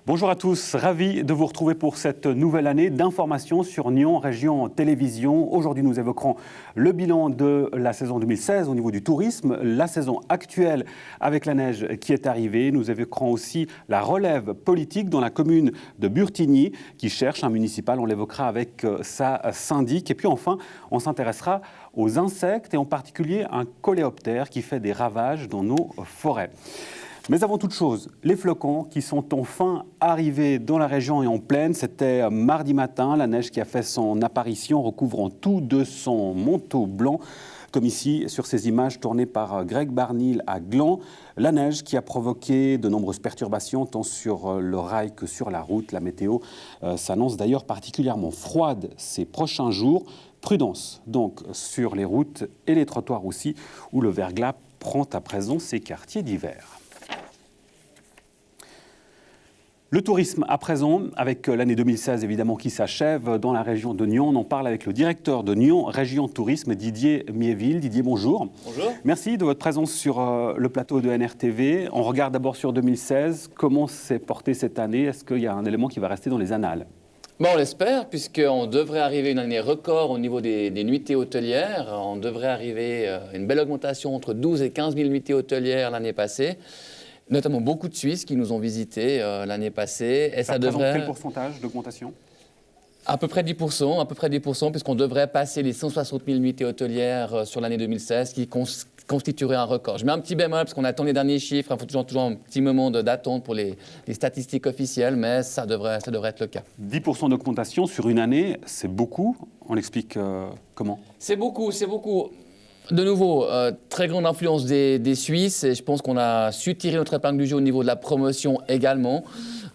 Bonjour à tous, ravi de vous retrouver pour cette nouvelle année d'informations sur Nyon Région Télévision. Aujourd'hui, nous évoquerons le bilan de la saison 2016 au niveau du tourisme, la saison actuelle avec la neige qui est arrivée. Nous évoquerons aussi la relève politique dans la commune de Burtigny qui cherche un municipal. On l'évoquera avec sa syndic. Et puis enfin, on s'intéressera aux insectes et en particulier un coléoptère qui fait des ravages dans nos forêts. Mais avant toute chose, les flocons qui sont enfin arrivés dans la région et en plaine, c'était mardi matin, la neige qui a fait son apparition recouvrant tout de son manteau blanc, comme ici sur ces images tournées par Greg Barnil à Gland. La neige qui a provoqué de nombreuses perturbations tant sur le rail que sur la route. La météo s'annonce d'ailleurs particulièrement froide ces prochains jours. Prudence donc sur les routes et les trottoirs aussi, où le verglas prend à présent ses quartiers d'hiver. Le tourisme à présent, avec l'année 2016 évidemment qui s'achève dans la région de Nyon. On en parle avec le directeur de Nyon Région Tourisme, Didier Miéville. Didier, bonjour. Bonjour. Merci de votre présence sur le plateau de NRTV. On regarde d'abord sur 2016. Comment s'est portée cette année? Est-ce qu'il y a un élément qui va rester dans les annales? On l'espère, puisqu'on devrait arriver une année record au niveau des nuitées hôtelières. On devrait arriver à une belle augmentation entre 12 et 15 000 nuitées hôtelières l'année passée. Notamment beaucoup de Suisses qui nous ont visités l'année passée. Et ça devrait... Quel pourcentage d'augmentation? À peu près 10%, puisqu'on devrait passer les 160 000 nuitées hôtelières sur l'année 2016, qui constituerait un record. Je mets un petit bémol, parce qu'on attend les derniers chiffres. Il faut toujours un petit moment d'attente pour les statistiques officielles, mais ça devrait être le cas. 10% d'augmentation sur une année, c'est beaucoup. On l'explique comment? C'est beaucoup. De nouveau, très grande influence des Suisses, et je pense qu'on a su tirer notre épingle du jeu au niveau de la promotion également.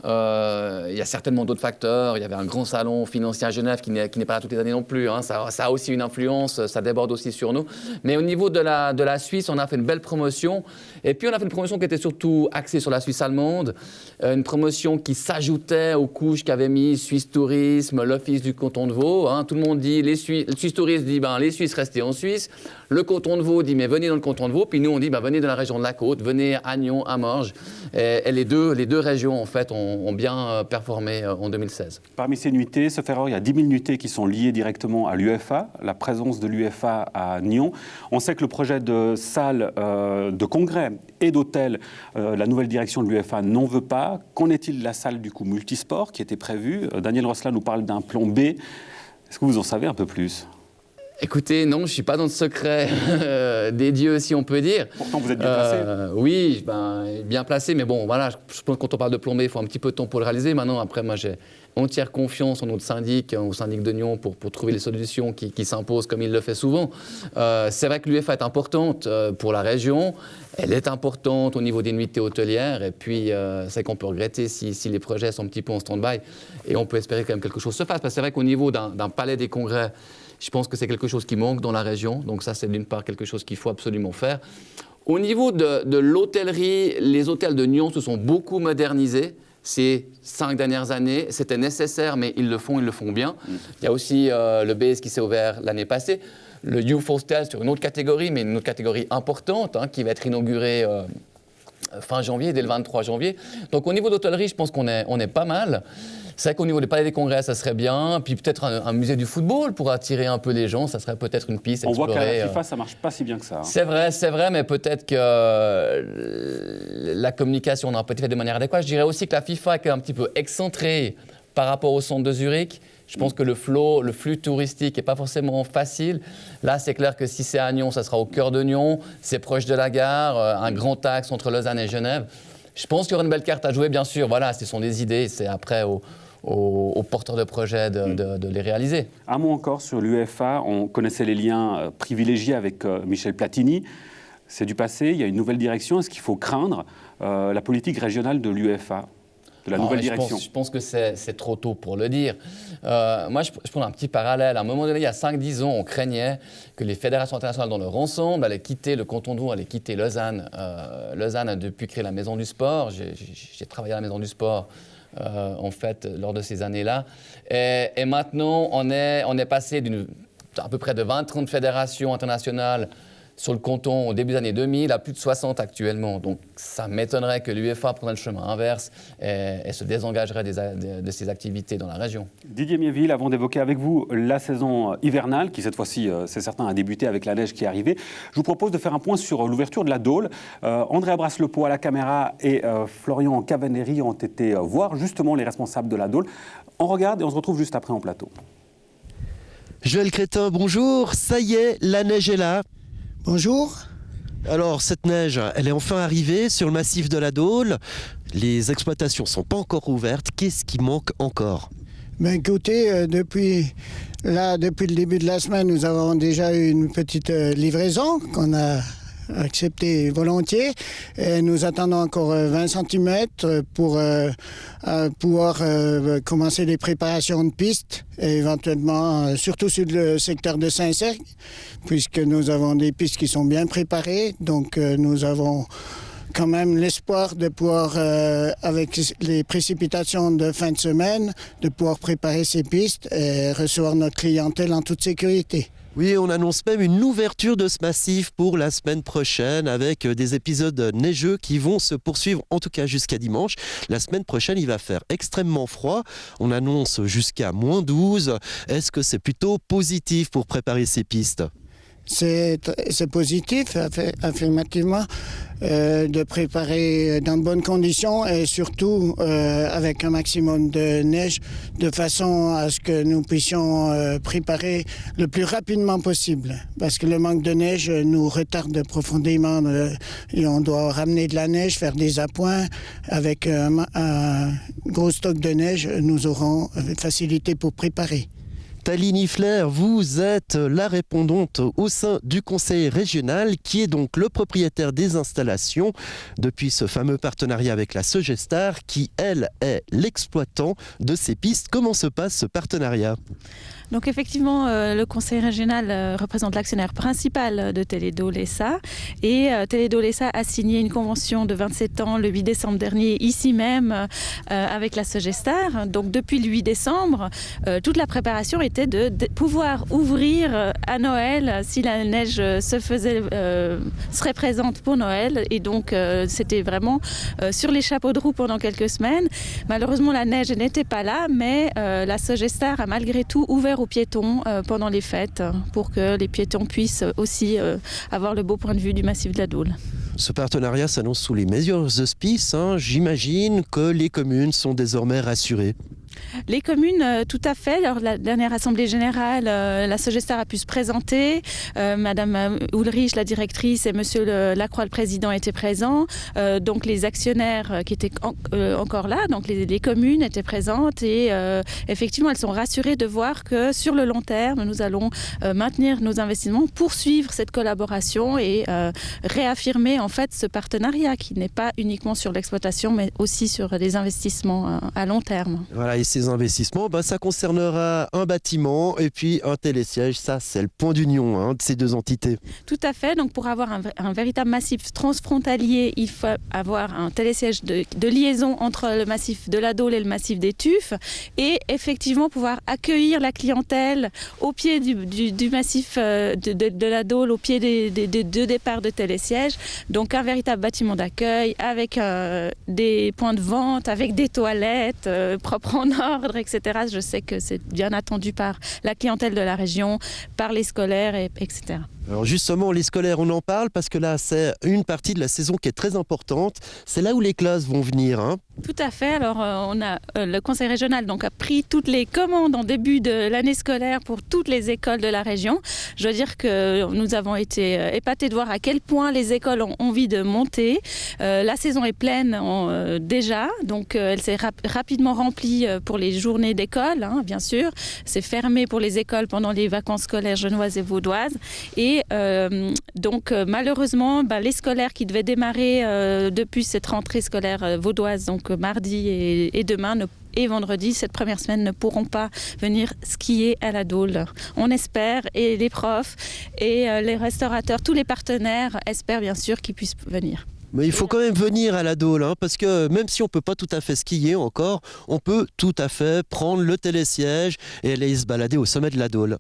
Il y a certainement d'autres facteurs. Il y avait un grand salon financier à Genève qui n'est pas là toutes les années non plus. Hein. Ça a aussi une influence, ça déborde aussi sur nous. Mais au niveau de la Suisse, on a fait une belle promotion. Et puis on a fait une promotion qui était surtout axée sur la Suisse allemande. Une promotion qui s'ajoutait aux couches qu'avait mis Suisse Tourisme, l'Office du canton de Vaud. Hein. Tout le monde dit, le Suisse Tourisme dit, les Suisses restez en Suisse. Le canton de Vaud dit, mais venez dans le canton de Vaud. Puis nous, on dit, venez dans la région de la Côte, venez à Nyon, à Morges. Et les deux régions, en fait, ont bien performé en 2016. Parmi ces nuitées, sauf erreur, il y a 10 000 nuitées qui sont liées directement à l'UFA, la présence de l'UFA à Nyon. On sait que le projet de salle de congrès et d'hôtel, la nouvelle direction de l'UFA n'en veut pas. Qu'en est-il de la salle du coup multisport qui était prévue? Daniel Rosselin nous parle d'un plan B. Est-ce que vous en savez un peu plus? Écoutez, non, je ne suis pas dans le secret des dieux, si on peut dire. Pourtant, vous êtes bien placé. Oui, bien placé, mais bon, voilà, je pense que quand on parle de plan B, il faut un petit peu de temps pour le réaliser. Maintenant, après, moi, j'ai entière confiance en notre syndic, au syndic de Nyon, pour trouver les solutions qui s'imposent comme il le fait souvent. C'est vrai que l'UFA est importante pour la région. Elle est importante au niveau des nuitées hôtelières. Et puis, c'est qu'on peut regretter si les projets sont un petit peu en stand-by. Et on peut espérer quand même quelque chose se fasse. Parce que c'est vrai qu'au niveau d'un palais des congrès, je pense que c'est quelque chose qui manque dans la région. Donc ça, c'est d'une part quelque chose qu'il faut absolument faire. Au niveau de l'hôtellerie, les hôtels de Nyon se sont beaucoup modernisés ces 5 dernières années. C'était nécessaire, mais ils le font bien. Il y a aussi le BS qui s'est ouvert l'année passée. Le Youth Hostel sur une autre catégorie, mais une autre catégorie importante, qui va être inaugurée fin janvier, dès le 23 janvier. Donc au niveau d'hôtellerie, je pense qu'on est pas mal. C'est vrai qu'au niveau des palais des congrès, ça serait bien. Puis peut-être un musée du football pour attirer un peu les gens. Ça serait peut-être une piste à explorer. On voit qu'à la FIFA, ça ne marche pas si bien que ça. C'est vrai, mais peut-être que la communication n'a pas été faite de manière adéquate. Je dirais aussi que la FIFA est un petit peu excentrée par rapport au centre de Zurich. Je pense que le flux touristique n'est pas forcément facile. Là, c'est clair que si c'est à Nyon, ça sera au cœur de Nyon. C'est proche de la gare, un grand axe entre Lausanne et Genève. Je pense qu'il y aura une belle carte à jouer, bien sûr. Voilà, ce sont des idées. C'est après aux porteurs de projets de les réaliser. Un mot encore sur l'UFA. On connaissait les liens privilégiés avec Michel Platini. C'est du passé, il y a une nouvelle direction. Est-ce qu'il faut craindre la politique régionale de l'UFA, de la nouvelle direction? Je pense que c'est trop tôt pour le dire. Moi, je prends un petit parallèle. À un moment donné, il y a 5-10 ans, on craignait que les fédérations internationales dans leur ensemble allaient quitter le canton de Vaud, allaient quitter Lausanne. Lausanne a depuis créé la Maison du Sport. J'ai travaillé à la Maison du Sport. En fait, lors de ces années-là. Et maintenant, on est passé à peu près de 20-30 fédérations internationales sur le canton au début des années 2000 à plus de 60 actuellement. Donc ça m'étonnerait que l'UEFA prenne le chemin inverse et se désengagerait de ses activités dans la région. Didier Miéville, avant d'évoquer avec vous la saison hivernale, qui cette fois-ci, c'est certain, a débuté avec la neige qui est arrivée, je vous propose de faire un point sur l'ouverture de la Dôle. Andrea Brasselepeau à la caméra et Florian Cavaneri ont été voir justement les responsables de la Dôle. On regarde et on se retrouve juste après en plateau. Joël Crétin, bonjour. Ça y est, la neige est là. Bonjour. Alors, cette neige, elle est enfin arrivée sur le massif de la Dôle. Les exploitations ne sont pas encore ouvertes. Qu'est-ce qui manque encore ? Ben écoutez, depuis le début de la semaine, nous avons déjà eu une petite livraison qu'on a acceptée volontiers. Et nous attendons encore 20 cm pour pouvoir commencer les préparations de pistes, et éventuellement, surtout sur le secteur de Saint-Cergue, puisque nous avons des pistes qui sont bien préparées. Donc nous avons quand même l'espoir de pouvoir, avec les précipitations de fin de semaine, de pouvoir préparer ces pistes et recevoir notre clientèle en toute sécurité. Oui, on annonce même une ouverture de ce massif pour la semaine prochaine avec des épisodes neigeux qui vont se poursuivre en tout cas jusqu'à dimanche. La semaine prochaine, il va faire extrêmement froid. On annonce jusqu'à -12. Est-ce que c'est plutôt positif pour préparer ces pistes ? C'est positif, affirmativement, de préparer dans de bonnes conditions et surtout avec un maximum de neige, de façon à ce que nous puissions préparer le plus rapidement possible. Parce que le manque de neige nous retarde profondément et on doit ramener de la neige, faire des appoints. Avec un gros stock de neige, nous aurons facilité pour préparer. Thalie Niffler, vous êtes la répondante au sein du conseil régional qui est donc le propriétaire des installations depuis ce fameux partenariat avec la Sogestar qui, elle, est l'exploitant de ces pistes. Comment se passe ce partenariat ? Donc effectivement, le conseil régional représente l'actionnaire principal de Télédo-Lessa et Télédo-Lessa a signé une convention de 27 ans le 8 décembre dernier, ici même, avec la Sogestar. Donc depuis le 8 décembre, toute la préparation était de pouvoir ouvrir à Noël si la neige serait présente pour Noël. Et donc c'était vraiment sur les chapeaux de roue pendant quelques semaines. Malheureusement, la neige n'était pas là, mais la Sogestar a malgré tout ouvert aux piétons pendant les fêtes pour que les piétons puissent aussi avoir le beau point de vue du massif de la Dôle. Ce partenariat s'annonce sous les meilleurs auspices. J'imagine que les communes sont désormais rassurées. Les communes, tout à fait. Lors de la dernière assemblée générale, la Sogestar a pu se présenter. Madame Ulrich, la directrice, et Monsieur Lacroix, le président, étaient présents. Donc les actionnaires qui étaient encore là, donc les communes étaient présentes. Et effectivement, elles sont rassurées de voir que sur le long terme, nous allons maintenir nos investissements, poursuivre cette collaboration et réaffirmer en fait ce partenariat qui n'est pas uniquement sur l'exploitation, mais aussi sur les investissements à long terme. Voilà, et ces investissements, ça concernera un bâtiment et puis un télésiège. Ça, c'est le point d'union de ces deux entités. Tout à fait. Donc, pour avoir un véritable massif transfrontalier, il faut avoir un télésiège de liaison entre le massif de la Dôle et le massif des Tuffes et effectivement pouvoir accueillir la clientèle au pied du massif de la Dôle, au pied des deux départs de télésiège. Donc, un véritable bâtiment d'accueil avec des points de vente, avec des toilettes propres en ordre, etc. Je sais que c'est bien attendu par la clientèle de la région, par les scolaires, etc. Alors justement, les scolaires, on en parle parce que là, c'est une partie de la saison qui est très importante. C'est là où les classes vont venir. Tout à fait. Alors, on a le conseil régional a pris toutes les commandes en début de l'année scolaire pour toutes les écoles de la région. Je dois dire que nous avons été épatés de voir à quel point les écoles ont envie de monter. La saison est pleine déjà, donc elle s'est rapidement remplie pour les journées d'école, bien sûr. C'est fermé pour les écoles pendant les vacances scolaires genevoises et vaudoises. Et donc malheureusement, les scolaires qui devaient démarrer depuis cette rentrée scolaire vaudoise, donc mardi et demain, et vendredi, cette première semaine, ne pourront pas venir skier à la Dôle. On espère, et les profs, et les restaurateurs, tous les partenaires espèrent bien sûr qu'ils puissent venir. Mais il faut quand même venir à la Dôle, parce que même si on ne peut pas tout à fait skier encore, on peut tout à fait prendre le télésiège et aller se balader au sommet de la Dôle.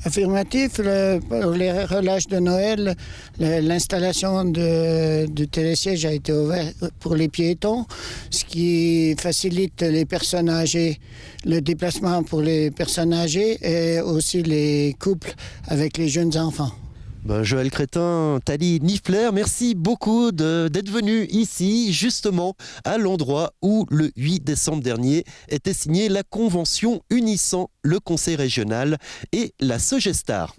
Affirmatif, pour les relâches de Noël, l'installation du télésiège a été ouverte pour les piétons, ce qui facilite les personnes âgées, le déplacement pour les personnes âgées et aussi les couples avec les jeunes enfants. Joël Crétin, Thalie Niffler, merci beaucoup d'être venu ici, justement, à l'endroit où, le 8 décembre dernier, était signée la convention unissant le Conseil régional et la Sogestar.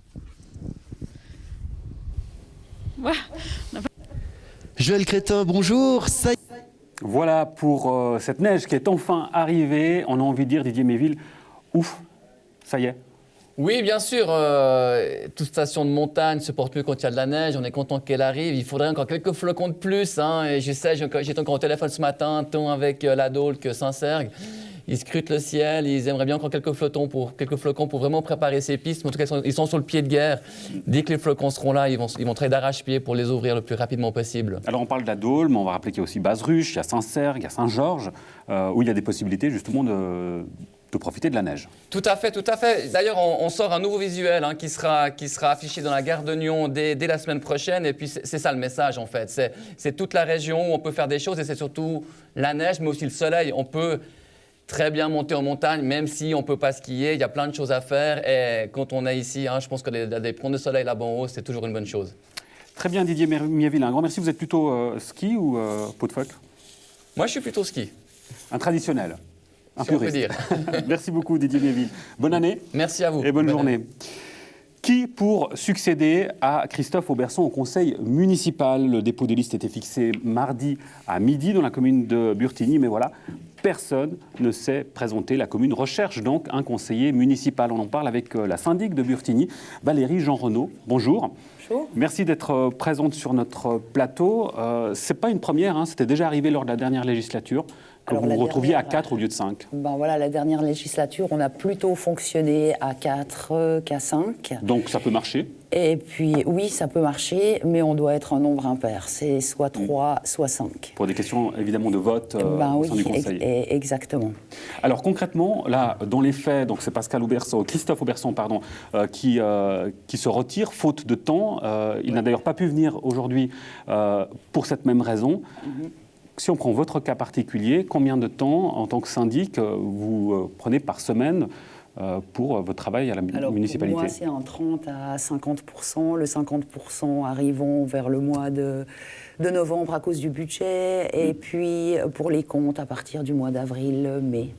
Voilà. Joël Crétin, bonjour. Voilà pour cette neige qui est enfin arrivée. On a envie de dire, Didier Méville, ouf, ça y est. Oui, bien sûr, toute station de montagne se porte mieux quand il y a de la neige, on est content qu'elle arrive, il faudrait encore quelques flocons de plus, hein, et je sais, j'étais encore au téléphone ce matin, tant avec la Dôle que Saint-Sergue, ils scrutent le ciel, ils aimeraient bien encore quelques flocons pour vraiment préparer ces pistes, mais en tout cas ils sont sur le pied de guerre, dès que les flocons seront là, ils vont travailler d'arrache-pied pour les ouvrir le plus rapidement possible. Alors on parle de la Dôle, mais on va rappeler qu'il y a aussi Bazeruche, il y a Saint-Sergue, il y a Saint-Georges, où il y a des possibilités justement de profiter de la neige. Tout à fait, tout à fait. D'ailleurs, on sort un nouveau visuel qui sera affiché dans la gare de Nyon dès la semaine prochaine. Et puis, c'est ça le message, en fait. C'est toute la région où on peut faire des choses et c'est surtout la neige, mais aussi le soleil. On peut très bien monter en montagne, même si on ne peut pas skier. Il y a plein de choses à faire. Et quand on est ici, je pense que des points de soleil là-bas en haut, c'est toujours une bonne chose. Très bien, Didier Miéville. Un grand merci. Vous êtes plutôt ski ou pot de phoque? Moi, je suis plutôt ski. Un traditionnel. Un si on peut dire. Merci beaucoup Didier Méville. Bonne année. Merci à vous. Et bonne journée. Qui pour succéder à Christophe Auberson au conseil municipal? Le dépôt des listes était fixé mardi à midi dans la commune de Burtigny, mais voilà, personne ne s'est présenté. La commune recherche donc un conseiller municipal. On en parle avec la syndic de Burtigny, Valérie Jean-Renaud. Bonjour. Bonjour. Merci d'être présente sur notre plateau. Ce n'est pas une première, c'était déjà arrivé lors de la dernière législature. Que vous vous retrouviez à 4 au lieu de 5. Voilà, la dernière législature, on a plutôt fonctionné à 4 qu'à 5. Donc ça peut marcher? Et puis oui, ça peut marcher, mais on doit être un nombre impair. C'est soit 3, soit 5. Pour des questions évidemment de vote au sein du Conseil. Exactement. Alors concrètement, là, dans les faits, donc c'est Christophe Auberson, qui se retire faute de temps. Il n'a d'ailleurs pas pu venir aujourd'hui pour cette même raison. Si on prend votre cas particulier, combien de temps, en tant que syndic, vous prenez par semaine pour votre travail à la municipalité? Pour moi, c'est en 30 à 50%. Le 50% arrivons vers le mois de novembre à cause du budget. Et puis, pour les comptes, à partir du mois d'avril, mai.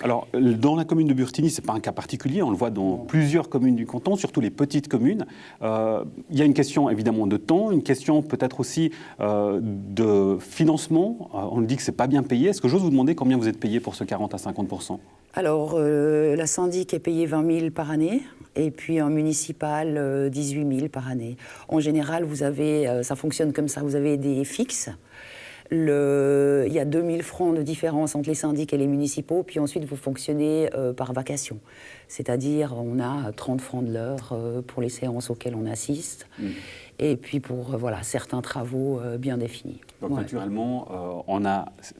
Alors, dans la commune de Burtigny, ce n'est pas un cas particulier, on le voit dans plusieurs communes du canton, surtout les petites communes. Il y a une question évidemment de temps, une question peut-être aussi de financement. On dit que ce n'est pas bien payé. Est-ce que j'ose vous demander combien vous êtes payé pour ce 40 à 50%? Alors, la syndic est payée 20 000 par année, et puis un municipal 18 000 par année. En général, vous avez, ça fonctionne comme ça, vous avez des fixes. Il y a 2 000 francs de différence entre les syndics et les municipaux, puis ensuite vous fonctionnez par vacation. C'est-à-dire, on a 30 francs de l'heure pour les séances auxquelles on assiste, et puis pour certains travaux bien définis. Donc naturellement,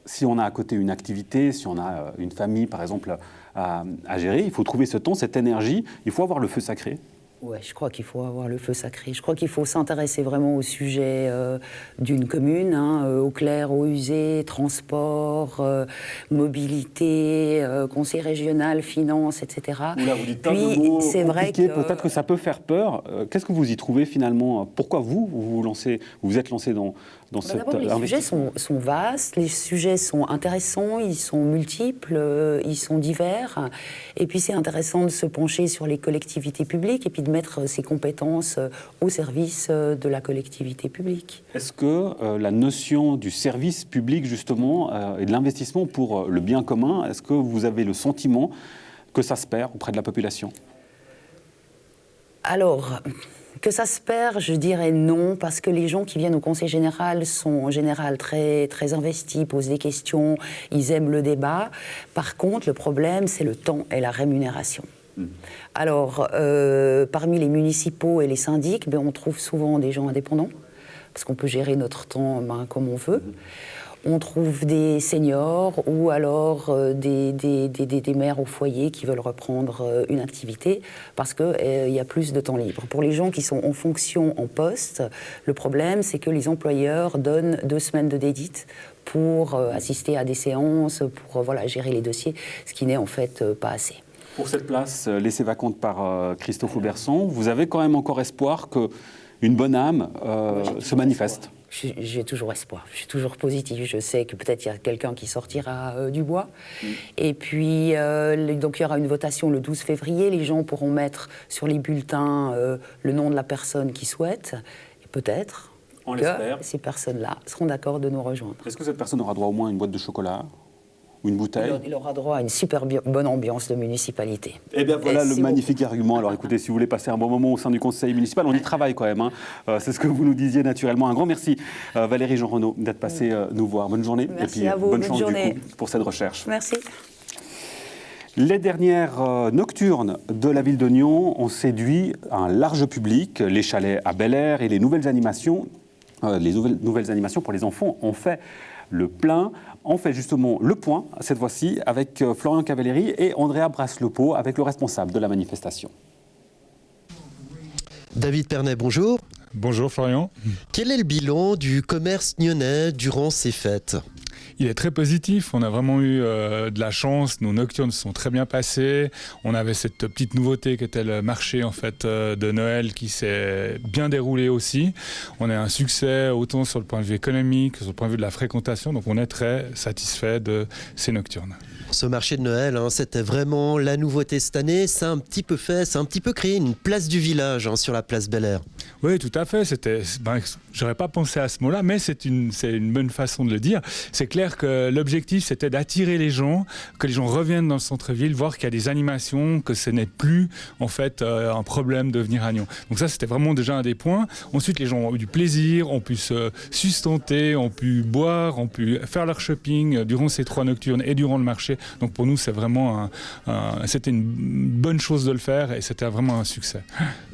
si on a à côté une activité, si on a une famille par exemple à gérer, il faut trouver ce temps, cette énergie, il faut avoir le feu sacré. Oui, je crois qu'il faut avoir le feu sacré. Je crois qu'il faut s'intéresser vraiment au sujet d'une commune, au clair, au usé, transport, mobilité, conseil régional, finances, etc. Là, vous dites pas de mots compliqués, peut-être que ça peut faire peur. Qu'est-ce que vous y trouvez finalement? Pourquoi vous êtes lancé dans cet investissement? Les sujets sont vastes, les sujets sont intéressants, ils sont multiples, ils sont divers. Et puis c'est intéressant de se pencher sur les collectivités publiques et puis de mettre ses compétences au service de la collectivité publique. Est-ce que la notion du service public, justement, et de l'investissement pour le bien commun, est-ce que vous avez le sentiment que ça se perd auprès de la population? Alors, que ça se perd, je dirais non, parce que les gens qui viennent au conseil général sont en général très, très investis, posent des questions, ils aiment le débat. Par contre, le problème, c'est le temps et la rémunération. Alors, parmi les municipaux et les syndics, on trouve souvent des gens indépendants. parce qu'on peut gérer notre temps comme on veut. On trouve des seniors ou alors des mères au foyer qui veulent reprendre une activité parce qu'il y a plus de temps libre. Pour les gens qui sont en fonction, en poste, le problème, c'est que les employeurs donnent 2 semaines de dédite pour assister à des séances, pour gérer les dossiers, ce qui n'est en fait pas assez. Pour cette place laissée vacante par Christophe Auberson, vous avez quand même encore espoir qu'une bonne âme se manifeste? J'ai toujours espoir, je suis toujours positive. Je sais que peut-être il y a quelqu'un qui sortira du bois. Et puis, donc il y aura une votation le 12 février. Les gens pourront mettre sur les bulletins le nom de la personne qu'ils souhaitent. Et peut-être que ces personnes-là seront d'accord de nous rejoindre. Est-ce que cette personne aura droit au moins à une boîte de chocolat ou une bouteille? Il aura droit à une super bonne ambiance de municipalité. Eh bien voilà le magnifique argument. Alors écoutez, si vous voulez passer un bon moment au sein du conseil municipal, on y travaille quand même. C'est ce que vous nous disiez naturellement. Un grand merci Valérie Jean Renaud d'être passée nous voir. Bonne journée. Merci et puis à vous. bonne chance du coup, pour cette recherche. Merci. Les dernières nocturnes de la ville de Nyon ont séduit un large public. Les chalets à Bel-Air et les nouvelles animations pour les enfants ont fait le plein. On fait justement le point, cette fois-ci, avec Florian Cavalleri et Andrea Braslopo, avec le responsable de la manifestation. David Pernet, bonjour. Bonjour Florian. Quel est le bilan du commerce nyonnais durant ces fêtes ? Il est très positif, on a vraiment eu de la chance, nos nocturnes se sont très bien passées, on avait cette petite nouveauté qui était le marché en fait, de Noël qui s'est bien déroulé aussi. On a un succès autant sur le point de vue économique que sur le point de vue de la fréquentation, donc on est très satisfait de ces nocturnes. Ce marché de Noël, c'était vraiment la nouveauté cette année. Ça a un petit peu créé une place du village sur la place Bel-Air. Oui, tout à fait. J'aurais pas pensé à ce mot-là, mais c'est une bonne façon de le dire. C'est clair que l'objectif, c'était d'attirer les gens, que les gens reviennent dans le centre-ville, voir qu'il y a des animations, que ce n'est plus en fait un problème de venir à Nyon. Donc ça, c'était vraiment déjà un des points. Ensuite, les gens ont eu du plaisir, ont pu se sustenter, ont pu boire, ont pu faire leur shopping durant ces 3 nocturnes et durant le marché. Donc pour nous, c'est vraiment c'était une bonne chose de le faire et c'était vraiment un succès.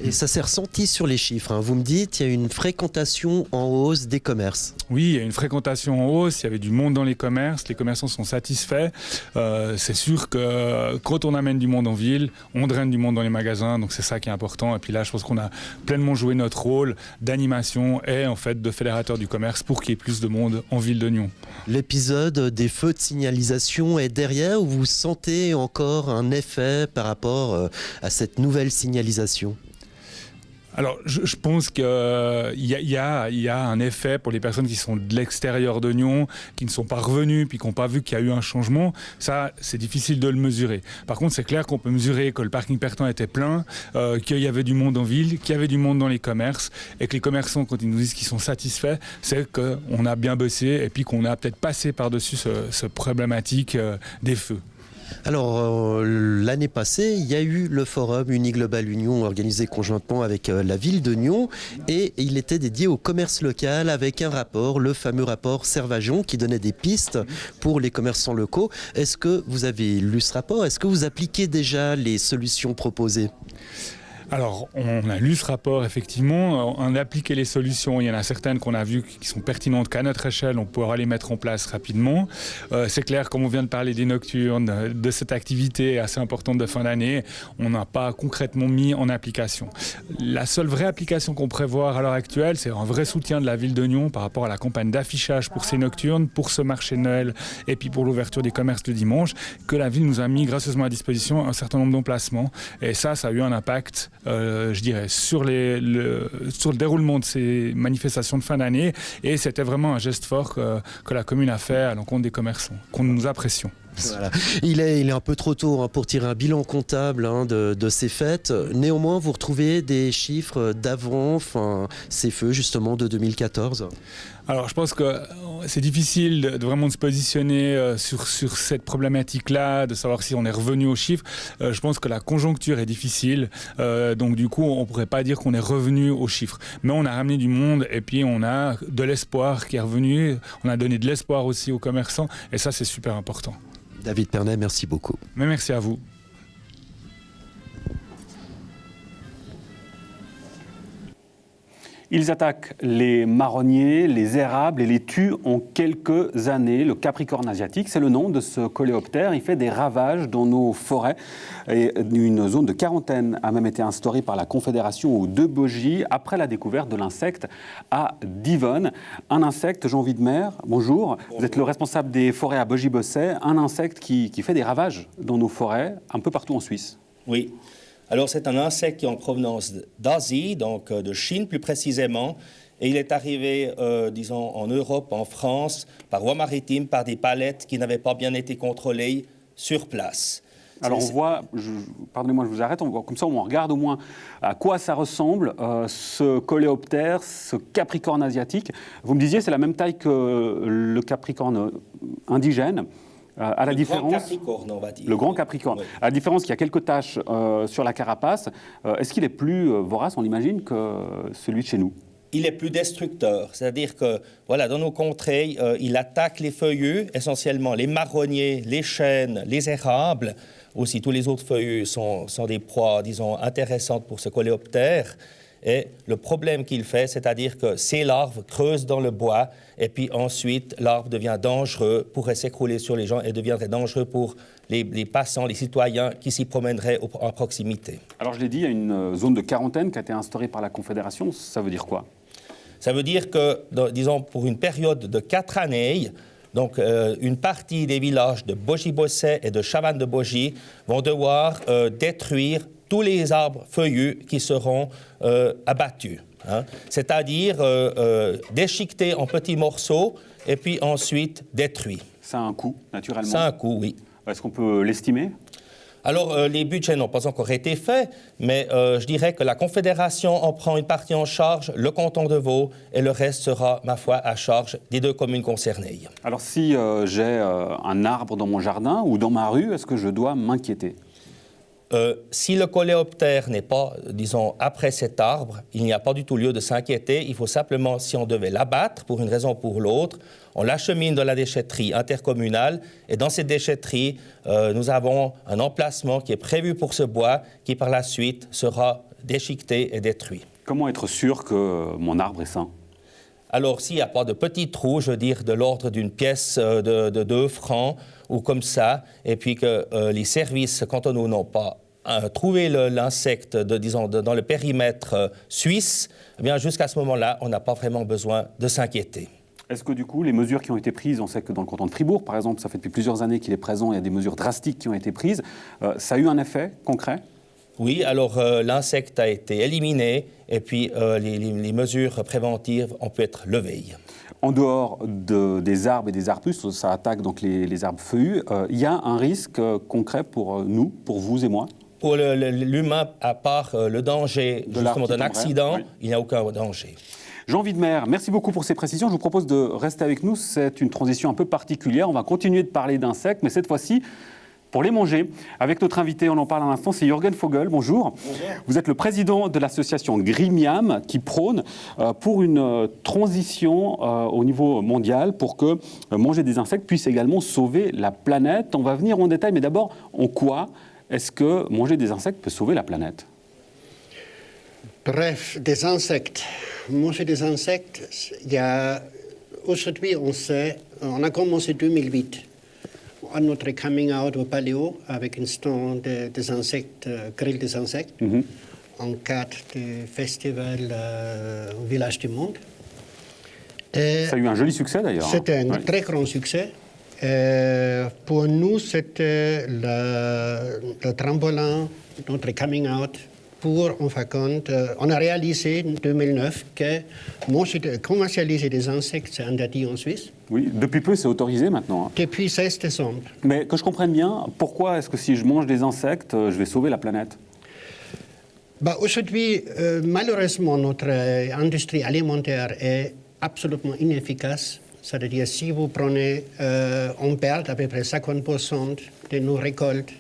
Et ça s'est ressenti sur les chiffres. Vous me dites, il y a une fréquentation en hausse des commerces. Oui, il y a une fréquentation en hausse, il y avait du monde dans les commerces, les commerçants sont satisfaits. C'est sûr que quand on amène du monde en ville, on draine du monde dans les magasins, donc c'est ça qui est important. Et puis là, je pense qu'on a pleinement joué notre rôle d'animation et en fait de fédérateur du commerce pour qu'il y ait plus de monde en ville de Nyon. L'épisode des feux de signalisation est derrière ou vous sentez encore un effet par rapport à cette nouvelle signalisation ? Alors, je pense qu'il y a un effet pour les personnes qui sont de l'extérieur de Nyon, qui ne sont pas revenues, puis qui n'ont pas vu qu'il y a eu un changement. Ça, c'est difficile de le mesurer. Par contre, c'est clair qu'on peut mesurer que le parking Pertan était plein, qu'il y avait du monde en ville, qu'il y avait du monde dans les commerces, et que les commerçants, quand ils nous disent qu'ils sont satisfaits, c'est qu'on a bien bossé, et puis qu'on a peut-être passé par-dessus ce problématique des feux. Alors, l'année passée, il y a eu le forum Uni-Global Union organisé conjointement avec la ville de Nyon et il était dédié au commerce local avec un rapport, le fameux rapport Servajon qui donnait des pistes pour les commerçants locaux. Est-ce que vous avez lu ce rapport ? Est-ce que vous appliquez déjà les solutions proposées ? Alors, on a lu ce rapport, effectivement, on a appliqué les solutions. Il y en a certaines qu'on a vues qui sont pertinentes qu'à notre échelle, on pourra les mettre en place rapidement. C'est clair, comme on vient de parler des nocturnes, de cette activité assez importante de fin d'année, on n'a pas concrètement mis en application. La seule vraie application qu'on prévoit à l'heure actuelle, c'est un vrai soutien de la ville de Nyon par rapport à la campagne d'affichage pour ces nocturnes, pour ce marché de Noël et puis pour l'ouverture des commerces le dimanche, que la ville nous a mis gracieusement à disposition un certain nombre d'emplacements. Et ça a eu un impact je dirais, sur le déroulement de ces manifestations de fin d'année. Et c'était vraiment un geste fort que la commune a fait à l'encontre des commerçants, qu'on nous apprécions. Voilà. Il est un peu trop tôt pour tirer un bilan comptable de ces fêtes. Néanmoins, vous retrouvez des chiffres d'avant ces feux justement de 2014. Alors je pense que c'est difficile de vraiment de se positionner sur cette problématique-là, de savoir si on est revenu aux chiffres. Je pense que la conjoncture est difficile, donc du coup on ne pourrait pas dire qu'on est revenu aux chiffres. Mais on a ramené du monde et puis on a de l'espoir qui est revenu, on a donné de l'espoir aussi aux commerçants et ça c'est super important. David Pernet, merci beaucoup. Mais merci à vous. Ils attaquent les marronniers, les érables et les tuent en quelques années. Le Capricorne asiatique, c'est le nom de ce coléoptère. Il fait des ravages dans nos forêts. Et une zone de quarantaine a même été instaurée par la Confédération aux Deux Bogies après la découverte de l'insecte à Divonne. Un insecte, Jean Widmer, bonjour. Vous êtes le responsable des forêts à Bogie-Bosset. Un insecte qui fait des ravages dans nos forêts, un peu partout en Suisse. Oui. Alors, c'est un insecte qui est en provenance d'Asie, donc de Chine plus précisément, et il est arrivé, disons, en Europe, en France, par voie maritime, par des palettes qui n'avaient pas bien été contrôlées sur place. Alors on voit, pardonnez-moi je vous arrête, on voit, comme ça on regarde au moins à quoi ça ressemble, ce coléoptère, ce capricorne asiatique. Vous me disiez c'est la même taille que le capricorne indigène. À la différence, grand capricorne, on va dire. Le grand capricorne. Oui. À la différence qu'il y a quelques taches sur la carapace, est-ce qu'il est plus vorace, on l'imagine, que celui de chez nous? Il est plus destructeur, c'est-à-dire que voilà, dans nos contrées, il attaque les feuillus, essentiellement les marronniers, les chênes, les érables. Aussi, tous les autres feuillus sont des proies, disons, intéressantes pour ce coléoptère. Et le problème qu'il fait, c'est-à-dire que ces larves creusent dans le bois et puis ensuite l'arbre devient dangereux, pourrait s'écrouler sur les gens et deviendrait dangereux pour les passants, les citoyens qui s'y promèneraient en proximité. Alors je l'ai dit, il y a une zone de quarantaine qui a été instaurée par la Confédération. Ça veut dire quoi? Ça veut dire que, disons, pour une période de 4 années, donc une partie des villages de Bogie-Bosset et de Chavannes de Bogie vont devoir détruire tous les arbres feuillus qui seront abattus. Hein. C'est-à-dire déchiquetés en petits morceaux et puis ensuite détruits. Ça a un coût, naturellement. Ça a un coût, oui. Est-ce qu'on peut l'estimer? Alors, les budgets n'ont pas encore été faits, mais je dirais que la Confédération en prend une partie en charge, le canton de Vaud, et le reste sera, ma foi, à charge des 2 communes concernées. Alors, si j'ai un arbre dans mon jardin ou dans ma rue, est-ce que je dois m'inquiéter? Si le coléoptère n'est pas, disons, après cet arbre, il n'y a pas du tout lieu de s'inquiéter. Il faut simplement, si on devait l'abattre pour une raison ou pour l'autre, on l'achemine dans la déchetterie intercommunale. Et dans cette déchetterie, nous avons un emplacement qui est prévu pour ce bois qui, par la suite, sera déchiqueté et détruit. Comment être sûr que mon arbre est sain? Alors, s'il n'y a pas de petits trous, je veux dire, de l'ordre d'une pièce de 2 francs ou comme ça, et puis que les services cantonaux n'ont pas trouvé l'insecte, disons, dans le périmètre suisse, eh bien, jusqu'à ce moment-là, on n'a pas vraiment besoin de s'inquiéter. Est-ce que du coup, les mesures qui ont été prises, on sait que dans le canton de Fribourg, par exemple, ça fait depuis plusieurs années qu'il est présent, il y a des mesures drastiques qui ont été prises, ça a eu un effet concret? Oui, alors l'insecte a été éliminé et puis les mesures préventives ont pu être levées. En dehors des arbres et des arbustes, ça attaque donc les arbres feuillus, il y a un risque concret pour nous, pour vous et moi? Pour l'humain, à part le danger justement d'un accident, oui. Il n'y a aucun danger. Jean Widmer, merci beaucoup pour ces précisions. Je vous propose de rester avec nous. C'est une transition un peu particulière. On va continuer de parler d'insectes, mais cette fois-ci, pour les manger. Avec notre invité, on en parle à l'instant, c'est Jürgen Vogel. Bonjour. Bonjour. Vous êtes le président de l'association Grimiam qui prône pour une transition au niveau mondial pour que manger des insectes puisse également sauver la planète. On va venir en détail, mais d'abord, en quoi est-ce que manger des insectes peut sauver la planète? Bref, des insectes. Manger des insectes, aujourd'hui, on a commencé 2008. À notre coming out au Paléo avec un stand des insectes, grill des insectes, en cadre du festival au Village du Monde. Et ça a eu un joli succès d'ailleurs. C'était un très grand succès. Pour nous, c'était le tremplin, notre coming out. En fin de compte, on a réalisé en 2009 que commercialiser des insectes, c'est interdit en Suisse. Oui, depuis peu, c'est autorisé maintenant. Depuis 16 décembre. Mais que je comprenne bien, pourquoi est-ce que si je mange des insectes, je vais sauver la planète? Aujourd'hui, malheureusement, notre industrie alimentaire est absolument inefficace. C'est-à-dire, si vous prenez, on perd à peu près 50% de nos récoltes.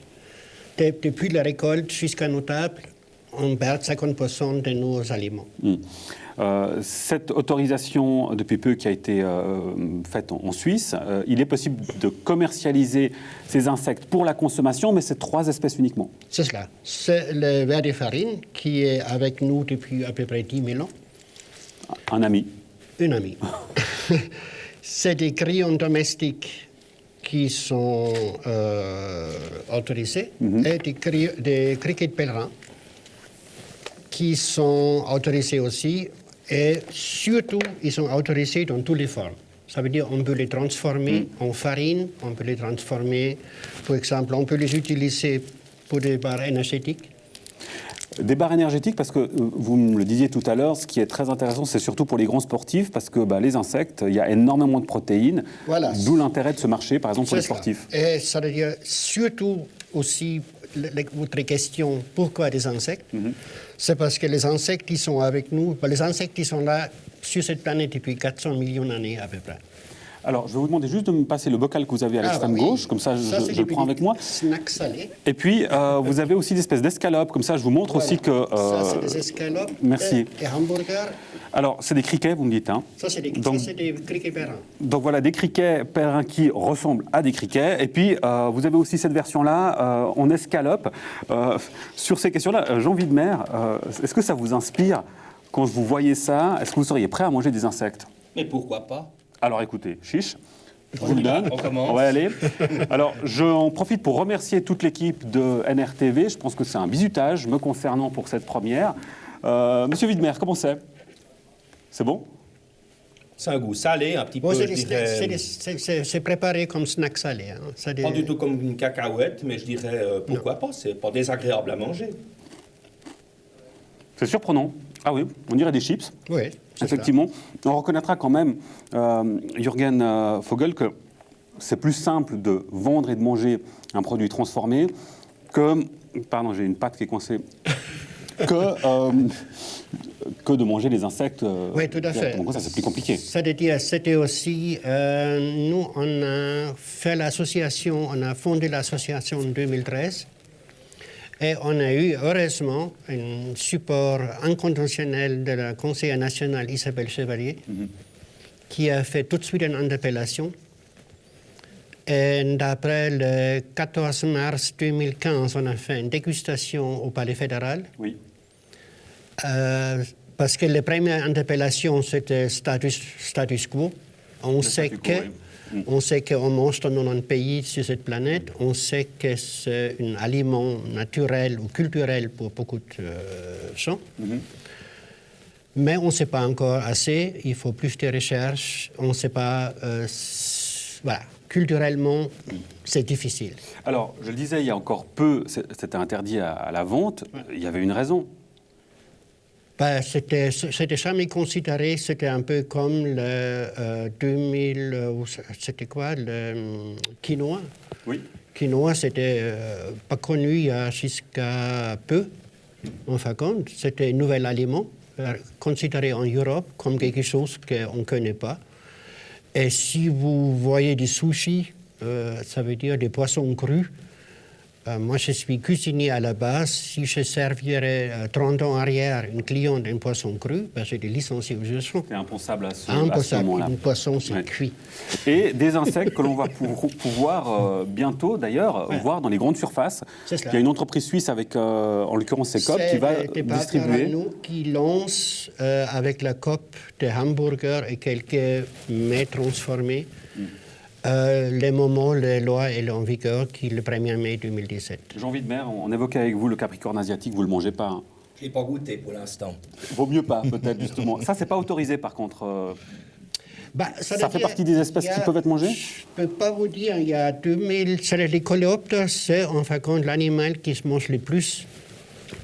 Depuis la récolte jusqu'à nos tables, on perd 50% de nos aliments. Cette autorisation, depuis peu, qui a été faite en Suisse, il est possible de commercialiser ces insectes pour la consommation, mais c'est 3 espèces uniquement. C'est cela. C'est le ver de farine qui est avec nous depuis à peu près 10 000 ans. Un ami. Un ami. C'est des grillons domestiques qui sont autorisés et des criquets pèlerins qui sont autorisés aussi et surtout ils sont autorisés dans toutes les formes. Ça veut dire on peut les transformer en farine, on peut les transformer, par exemple, on peut les utiliser pour des barres énergétiques. Des barres énergétiques, parce que vous me le disiez tout à l'heure, ce qui est très intéressant, c'est surtout pour les grands sportifs, parce que les insectes, il y a énormément de protéines, Voilà. D'où l'intérêt de ce marché, par exemple, pour les sportifs. Et ça veut dire surtout aussi, votre question, pourquoi des insectes? C'est parce que les insectes, ils sont avec nous, les insectes, ils sont là sur cette planète depuis 400 millions d'années à peu près. Alors, je vais vous demander juste de me passer le bocal que vous avez à l'extrême gauche, comme ça je le prends avec moi. Snacks salés. Et puis, vous avez aussi des espèces d'escalopes, comme ça je vous montre aussi que... ça, c'est des escalopes merci. Et hamburgers. Alors, c'est des criquets, vous me dites, hein? Ça, c'est des criquets pèlerins. Donc voilà, des criquets pèlerins qui ressemblent à des criquets. Et puis, vous avez aussi cette version-là, en escalope. Sur ces questions-là, Jean Widmer, est-ce que ça vous inspire quand vous voyez ça? Est-ce que vous seriez prêt à manger des insectes? Mais pourquoi pas? Alors écoutez, chiche, je vous le donne. On commence. On va y aller. Alors, j'en profite pour remercier toute l'équipe de NRTV. Je pense que c'est un bizutage me concernant pour cette première. Monsieur Widmer, comment c'est? C'est bon? C'est un goût salé, un petit peu, je dirais... C'est préparé comme snack salé. Hein. Pas du tout comme une cacahuète, mais je dirais, pourquoi pas? C'est pas désagréable à manger. C'est surprenant. Ah oui, on dirait des chips. Oui, effectivement. Ça. On reconnaîtra quand même, Jürgen Vogel, que c'est plus simple de vendre et de manger un produit transformé que... Pardon, j'ai une patte qui est coincée. que de manger les insectes. Oui, tout à fait. Donc ça, c'est plus compliqué. C'est-à-dire, c'était aussi... nous, on a fait l'association, on a fondé l'association en 2013. Et on a eu, heureusement, un support inconditionnel de la conseillère nationale Isabelle Chevalier, qui a fait tout de suite une interpellation. Et d'après le 14 mars 2015, on a fait une dégustation au Palais fédéral. Oui. Parce que la première interpellation, c'était status quo. On sait qu'on mange dans 90 pays sur cette planète. On sait que c'est un aliment naturel ou culturel pour beaucoup de gens. Mais on ne sait pas encore assez. Il faut plus de recherches. On ne sait pas... voilà. Culturellement, c'est difficile. Alors, je le disais, il y a encore peu, c'était interdit à la vente. Il y avait une raison. C'était jamais considéré, c'était un peu comme le 2000, c'était quoi, le quinoa. Oui. Quinoa, c'était pas connu il y a jusqu'à peu, en fin de compte. C'était un nouvel aliment, considéré en Europe comme quelque chose qu'on ne connaît pas. Et si vous voyez des sushis, ça veut dire des poissons crus. Moi, je suis cuisinier à la base. Si je servirais 30 ans arrière une cliente d'un poisson cru, j'ai des licenciés aux Jeux. C'est impensable à ce moment-là. Un poisson, c'est cuit. Et des insectes que l'on va pouvoir bientôt, d'ailleurs, voir dans les grandes surfaces. C'est cela. Il y a une entreprise suisse avec, en l'occurrence, Secop, qui va distribuer. Nous qui lance avec la COP des hamburgers et quelques mets transformés. Les moments, les lois et en vigueur qui le 1er mai 2017. Jean Widmer, on évoquait avec vous le capricorne asiatique, vous ne le mangez pas, hein? Je ne l'ai pas goûté pour l'instant. Vaut mieux pas, peut-être, justement. Ça, c'est pas autorisé, par contre. Ça fait partie des espèces qui peuvent être mangées? Je ne peux pas vous dire, il y a 2000... Les coléoptères, c'est en fin de compte l'animal qui se mange le plus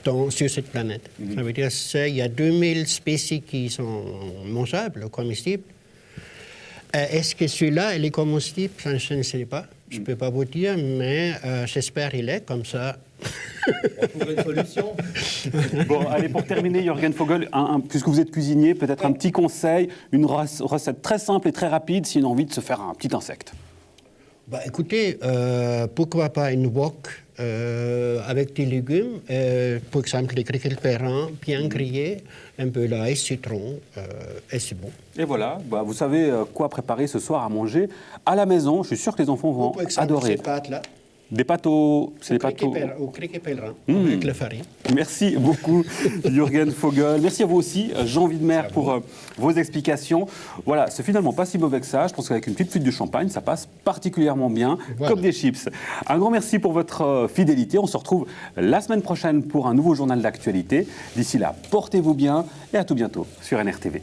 sur cette planète. Ça veut dire qu'il y a 2000 spécies qui sont mangeables, comestibles. Est-ce que celui-là, il est comestible? Je ne sais pas. Je ne peux pas vous dire, mais j'espère qu'il est comme ça. On trouve une solution. Bon, allez, pour terminer, Jürgen Vogel, puisque vous êtes cuisinier, peut-être un petit conseil, une recette très simple et très rapide si on a envie de se faire un petit insecte. Écoutez, pourquoi pas une wok avec des légumes, par exemple des criquets pèlerins bien grillés, un peu d'ail, citron, et c'est bon. Et voilà, vous savez quoi préparer ce soir à manger à la maison. Je suis sûr que les enfants vont adorer. Ces pâtes-là. Des pâtes au... Au criquet pèlerin, avec la farine. Merci beaucoup, Jürgen Vogel. Merci à vous aussi, Jean Widmer, pour vos explications. Voilà, c'est finalement pas si mauvais que ça. Je pense qu'avec une petite flûte de champagne, ça passe particulièrement bien, comme des chips. Un grand merci pour votre fidélité. On se retrouve la semaine prochaine pour un nouveau journal d'actualité. D'ici là, portez-vous bien et à tout bientôt sur NRTV.